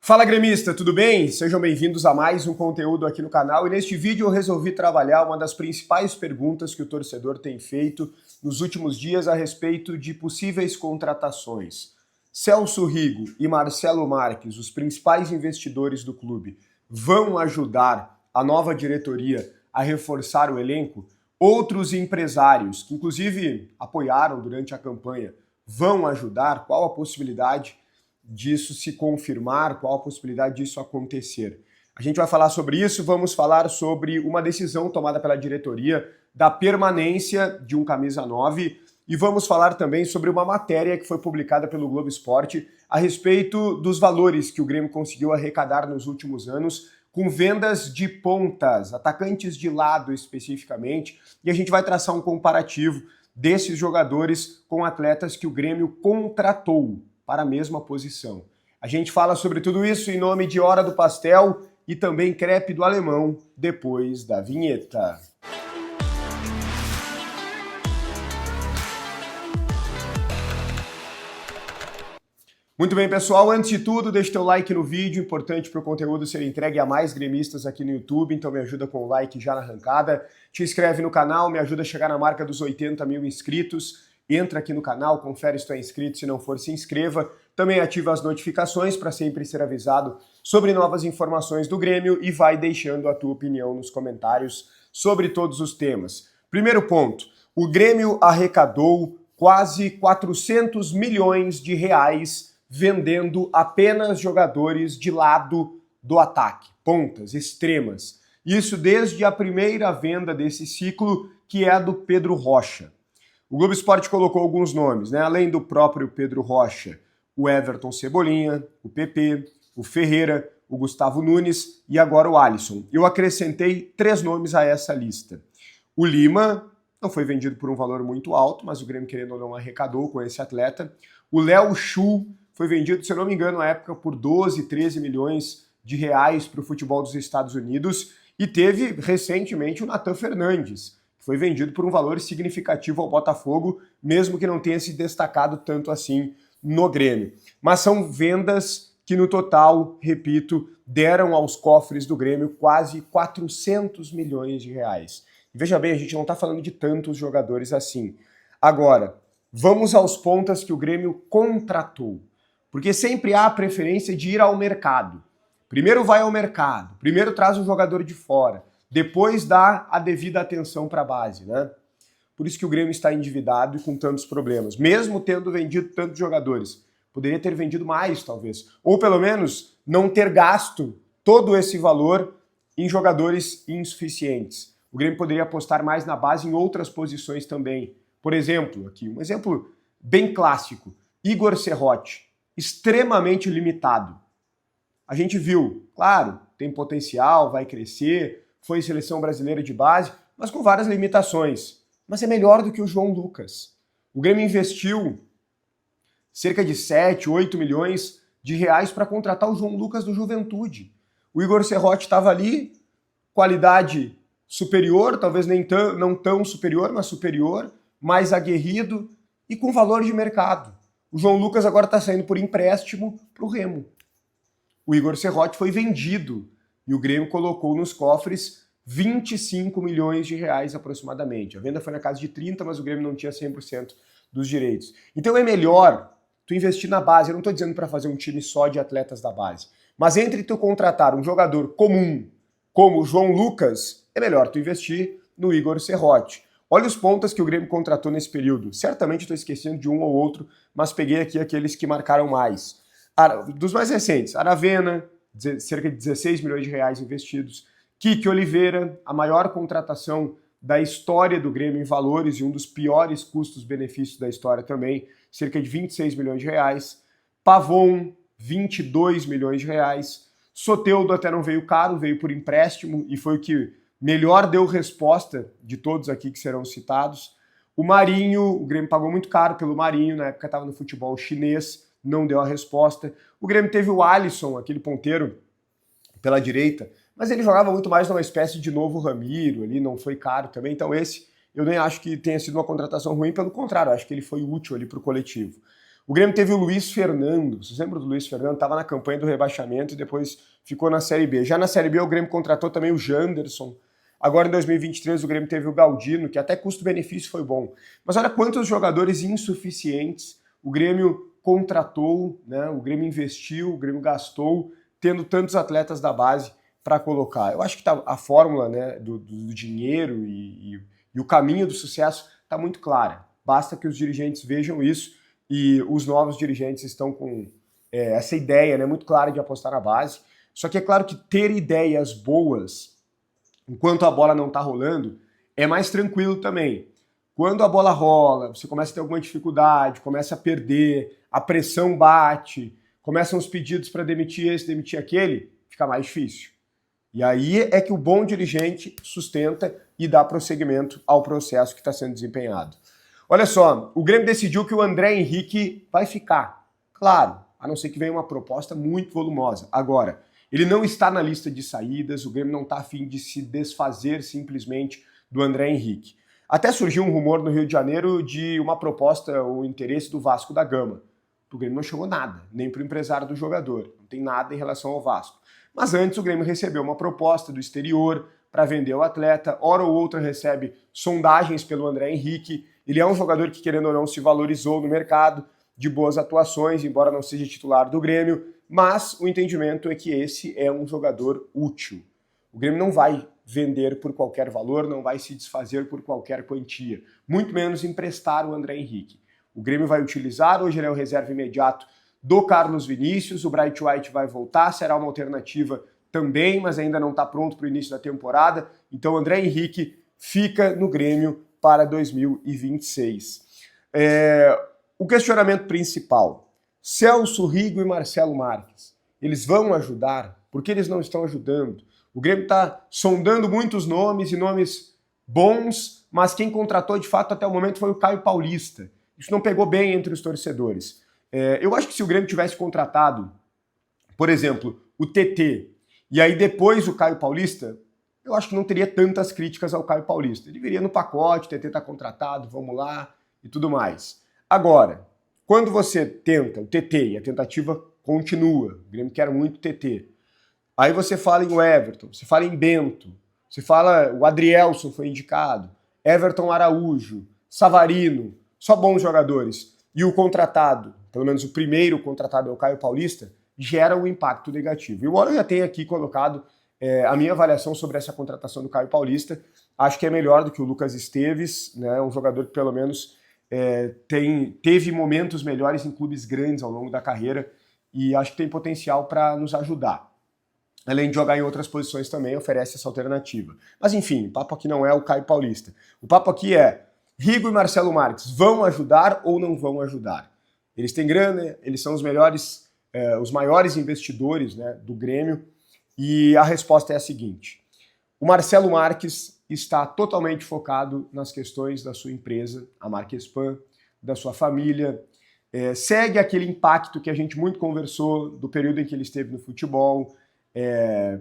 Fala gremista, tudo bem? Sejam bem-vindos a mais um conteúdo aqui no canal e neste vídeo eu resolvi trabalhar uma das principais perguntas que o torcedor tem feito nos últimos dias a respeito de possíveis contratações. Celso Rigo e Marcelo Marques, os principais investidores do clube, vão ajudar a nova diretoria a reforçar o elenco? Outros empresários, que inclusive apoiaram durante a campanha, vão ajudar? Qual a possibilidade disso se confirmar, qual a possibilidade disso acontecer? A gente vai falar sobre isso, vamos falar sobre uma decisão tomada pela diretoria da permanência de um camisa 9 e vamos falar também sobre uma matéria que foi publicada pelo Globo Esporte a respeito dos valores que o Grêmio conseguiu arrecadar nos últimos anos com vendas de pontas, atacantes de lado especificamente, e a gente vai traçar um comparativo desses jogadores com atletas que o Grêmio contratou para a mesma posição. A gente fala sobre tudo isso em nome de Hora do Pastel e também Crepe do Alemão, depois da vinheta. Muito bem, pessoal, antes de tudo, deixa teu like no vídeo, importante para o conteúdo ser entregue a mais gremistas aqui no YouTube, então me ajuda com o like já na arrancada, te inscreve no canal, me ajuda a chegar na marca dos 80 mil inscritos, entra aqui no canal, confere se tu é inscrito, se não for, se inscreva. Também ativa as notificações para sempre ser avisado sobre novas informações do Grêmio e vai deixando a tua opinião nos comentários sobre todos os temas. Primeiro ponto, o Grêmio arrecadou quase 400 milhões de reais vendendo apenas jogadores de lado do ataque, pontas, extremas. Isso desde a primeira venda desse ciclo, que é a do Pedro Rocha. O Globo Esporte colocou alguns nomes, né? Além do próprio Pedro Rocha, o Everton Cebolinha, o PP, o Ferreira, o Gustavo Nunes e agora o Alisson. Eu acrescentei 3 nomes a essa lista. O Lima não foi vendido por um valor muito alto, mas o Grêmio, querendo ou não, arrecadou com esse atleta. O Léo Chu foi vendido, se eu não me engano, na época por 12, 13 milhões de reais para o futebol dos Estados Unidos. E teve recentemente o Nathan Fernandes, foi vendido por um valor significativo ao Botafogo, mesmo que não tenha se destacado tanto assim no Grêmio. Mas são vendas que no total, repito, deram aos cofres do Grêmio quase 400 milhões de reais. E veja bem, a gente não está falando de tantos jogadores assim. Agora, vamos aos pontas que o Grêmio contratou. Porque sempre há a preferência de ir ao mercado. Primeiro vai ao mercado, primeiro traz um jogador de fora, depois dá a devida atenção para a base, né? Por isso que o Grêmio está endividado e com tantos problemas, mesmo tendo vendido tantos jogadores. Poderia ter vendido mais, talvez. Ou pelo menos não ter gasto todo esse valor em jogadores insuficientes. O Grêmio poderia apostar mais na base em outras posições também. Por exemplo, aqui, um exemplo bem clássico, Igor Serrote, extremamente limitado. A gente viu, claro, tem potencial, vai crescer, foi seleção brasileira de base, mas com várias limitações. Mas é melhor do que o João Lucas. O Grêmio investiu cerca de 7, 8 milhões de reais para contratar o João Lucas do Juventude. O Igor Serrote estava ali, qualidade superior, talvez não tão superior, mas superior, mais aguerrido e com valor de mercado. O João Lucas agora está saindo por empréstimo para o Remo. O Igor Serrote foi vendido e o Grêmio colocou nos cofres 25 milhões de reais aproximadamente. A venda foi na casa de 30, mas o Grêmio não tinha 100% dos direitos. Então é melhor tu investir na base. Eu não estou dizendo para fazer um time só de atletas da base. Mas entre tu contratar um jogador comum como o João Lucas, é melhor tu investir no Igor Serrote. Olha os pontas que o Grêmio contratou nesse período. Certamente estou esquecendo de um ou outro, mas peguei aqui aqueles que marcaram mais. Dos mais recentes, Aravena, cerca de 16 milhões de reais investidos. Kiki Oliveira, a maior contratação da história do Grêmio em valores e um dos piores custos-benefícios da história também, cerca de 26 milhões de reais. Pavon, 22 milhões de reais. Soteldo até não veio caro, veio por empréstimo e foi o que melhor deu resposta de todos aqui que serão citados. O Marinho, o Grêmio pagou muito caro pelo Marinho, na época estava no futebol chinês, não deu a resposta. O Grêmio teve o Alisson, aquele ponteiro pela direita, mas ele jogava muito mais numa espécie de novo Ramiro, ali não foi caro também, então esse eu nem acho que tenha sido uma contratação ruim, pelo contrário, acho que ele foi útil ali para o coletivo. O Grêmio teve o Luiz Fernando. Vocês lembram do Luiz Fernando? Estava na campanha do rebaixamento e depois ficou na Série B. Já na Série B o Grêmio contratou também o Janderson. Agora em 2023 o Grêmio teve o Galdino, que até custo-benefício foi bom. Mas olha quantos jogadores insuficientes o Grêmio contratou, né? O Grêmio investiu, o Grêmio gastou, tendo tantos atletas da base para colocar. Eu acho que a fórmula, né, do dinheiro e o caminho do sucesso está muito clara. Basta que os dirigentes vejam isso e os novos dirigentes estão com essa ideia, né, muito clara de apostar na base. Só que é claro que ter ideias boas enquanto a bola não está rolando é mais tranquilo também. Quando a bola rola, você começa a ter alguma dificuldade, começa a perder, a pressão bate, começam os pedidos para demitir esse, demitir aquele, fica mais difícil. E aí é que o bom dirigente sustenta e dá prosseguimento ao processo que está sendo desempenhado. Olha só, o Grêmio decidiu que o André Henrique vai ficar. Claro, a não ser que venha uma proposta muito volumosa. Agora, ele não está na lista de saídas, o Grêmio não está a fim de se desfazer simplesmente do André Henrique. Até surgiu um rumor no Rio de Janeiro de uma proposta ou interesse do Vasco da Gama. O Grêmio não chegou nada, nem para o empresário do jogador, não tem nada em relação ao Vasco. Mas antes o Grêmio recebeu uma proposta do exterior para vender o atleta, hora ou outra recebe sondagens pelo André Henrique. Ele é um jogador que, querendo ou não, se valorizou no mercado, de boas atuações, embora não seja titular do Grêmio, mas o entendimento é que esse é um jogador útil. O Grêmio não vai vender por qualquer valor, não vai se desfazer por qualquer quantia, muito menos emprestar o André Henrique. O Grêmio vai utilizar, hoje ele é o reserva imediato do Carlos Vinícius, o Bright White vai voltar, será uma alternativa também, mas ainda não está pronto para o início da temporada, então o André Henrique fica no Grêmio para 2026. O questionamento principal, Celso Rigo e Marcelo Marques, eles vão ajudar? Por que eles não estão ajudando? O Grêmio está sondando muitos nomes e nomes bons, mas quem contratou de fato até o momento foi o Caio Paulista. Isso não pegou bem entre os torcedores. Eu acho que se o Grêmio tivesse contratado, por exemplo, o TT, e aí depois o Caio Paulista, eu acho que não teria tantas críticas ao Caio Paulista. Ele viria no pacote, o TT está contratado, vamos lá e tudo mais. Agora, quando você tenta o TT e a tentativa continua, o Grêmio quer muito o TT, aí você fala em Everton, você fala em Bento, você fala o Adrielson foi indicado, Everton Araújo, Savarino, só bons jogadores. E o contratado, pelo menos o primeiro contratado é o Caio Paulista, gera um impacto negativo. E embora eu já tenha aqui colocado a minha avaliação sobre essa contratação do Caio Paulista, acho que é melhor do que o Lucas Esteves, né, um jogador que pelo menos teve momentos melhores em clubes grandes ao longo da carreira e acho que tem potencial para nos ajudar. Além de jogar em outras posições também, oferece essa alternativa. Mas enfim, o papo aqui não é o Caio Paulista. O papo aqui é Rigo e Marcelo Marques vão ajudar ou não vão ajudar? Eles têm grana, eles são os melhores, os maiores investidores, né, do Grêmio, e a resposta é a seguinte: o Marcelo Marques está totalmente focado nas questões da sua empresa, a Marquespan, da sua família, segue aquele impacto que a gente muito conversou do período em que ele esteve no futebol.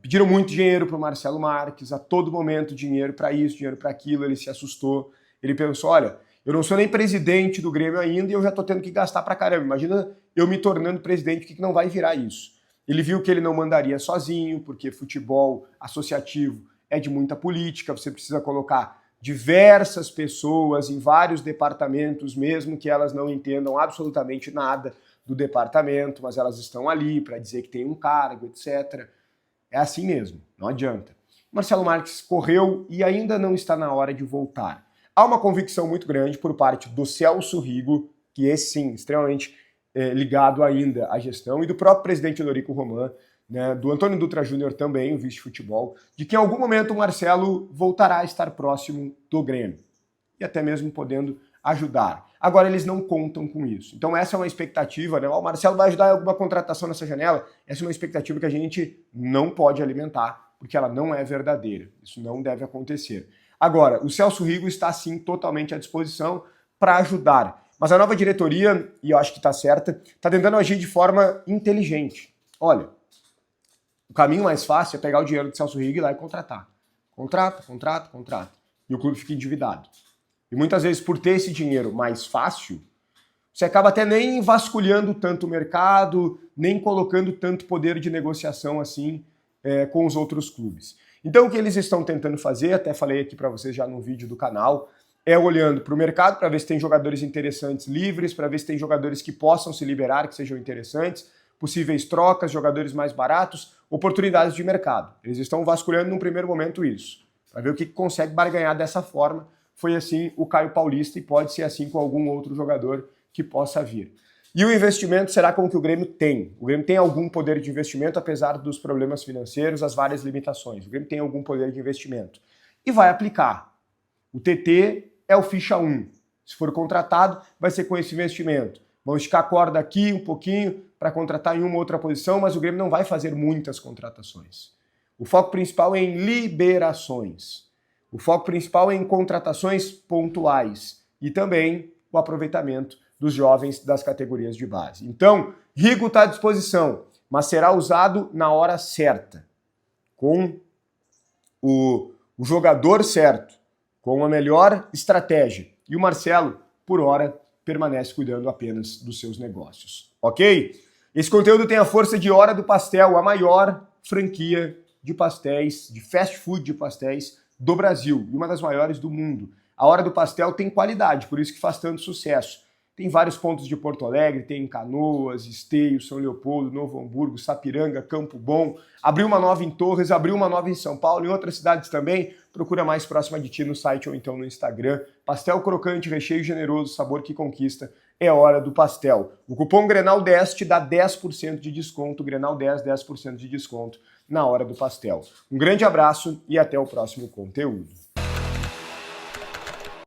Pediram muito dinheiro para o Marcelo Marques, a todo momento dinheiro para isso, dinheiro para aquilo, ele se assustou, ele pensou, olha, eu não sou nem presidente do Grêmio ainda e eu já estou tendo que gastar para caramba, imagina eu me tornando presidente, o que não vai virar isso? Ele viu que ele não mandaria sozinho, porque futebol associativo é de muita política, você precisa colocar diversas pessoas em vários departamentos, mesmo que elas não entendam absolutamente nada do departamento, mas elas estão ali para dizer que tem um cargo, etc. É assim mesmo, não adianta. Marcelo Marques correu e ainda não está na hora de voltar. Há uma convicção muito grande por parte do Celso Rigo, que esse sim, extremamente ligado ainda à gestão, e do próprio presidente Eurico Roman, né, do Antônio Dutra Júnior também, o vice-futebol, de que em algum momento o Marcelo voltará a estar próximo do Grêmio, e até mesmo podendo ajudar. Agora eles não contam com isso. Então essa é uma expectativa, né? O Marcelo vai ajudar em alguma contratação nessa janela? Essa é uma expectativa que a gente não pode alimentar, porque ela não é verdadeira. Isso não deve acontecer. Agora, o Celso Rigo está sim totalmente à disposição para ajudar. Mas a nova diretoria, e eu acho que está certa, está tentando agir de forma inteligente. Olha, o caminho mais fácil é pegar o dinheiro do Celso Rigo e ir lá e contratar. Contrata. E o clube fica endividado. E muitas vezes, por ter esse dinheiro mais fácil, você acaba até nem vasculhando tanto o mercado, nem colocando tanto poder de negociação assim com os outros clubes. Então o que eles estão tentando fazer, até falei aqui para vocês já no vídeo do canal, é olhando para o mercado para ver se tem jogadores interessantes livres, para ver se tem jogadores que possam se liberar, que sejam interessantes, possíveis trocas, jogadores mais baratos, oportunidades de mercado. Eles estão vasculhando num primeiro momento isso, para ver o que consegue barganhar dessa forma. Foi assim o Caio Paulista e pode ser assim com algum outro jogador que possa vir. E o investimento será com o que o Grêmio tem. O Grêmio tem algum poder de investimento, apesar dos problemas financeiros, as várias limitações. O Grêmio tem algum poder de investimento. E vai aplicar. O TT é o ficha 1. Se for contratado, vai ser com esse investimento. Vão esticar a corda aqui um pouquinho para contratar em uma outra posição, mas o Grêmio não vai fazer muitas contratações. O foco principal é em liberações. O foco principal é em contratações pontuais e também o aproveitamento dos jovens das categorias de base. Então, Rigo está à disposição, mas será usado na hora certa, com o jogador certo, com a melhor estratégia. E o Marcelo, por hora, permanece cuidando apenas dos seus negócios. Ok? Esse conteúdo tem a força de Hora do Pastel, a maior franquia de pastéis, de fast food de pastéis do Brasil e uma das maiores do mundo. A Hora do Pastel tem qualidade, por isso que faz tanto sucesso. Tem vários pontos de Porto Alegre, tem Canoas, Esteio, São Leopoldo, Novo Hamburgo, Sapiranga, Campo Bom. Abriu uma nova em Torres, abriu uma nova em São Paulo, em outras cidades também. Procura mais próxima de ti no site ou então no Instagram. Pastel crocante, recheio generoso, sabor que conquista. É Hora do Pastel. O cupom Grenal10 te dá 10% de desconto. Grenal10, 10% de desconto na Hora do Pastel. Um grande abraço e até o próximo conteúdo.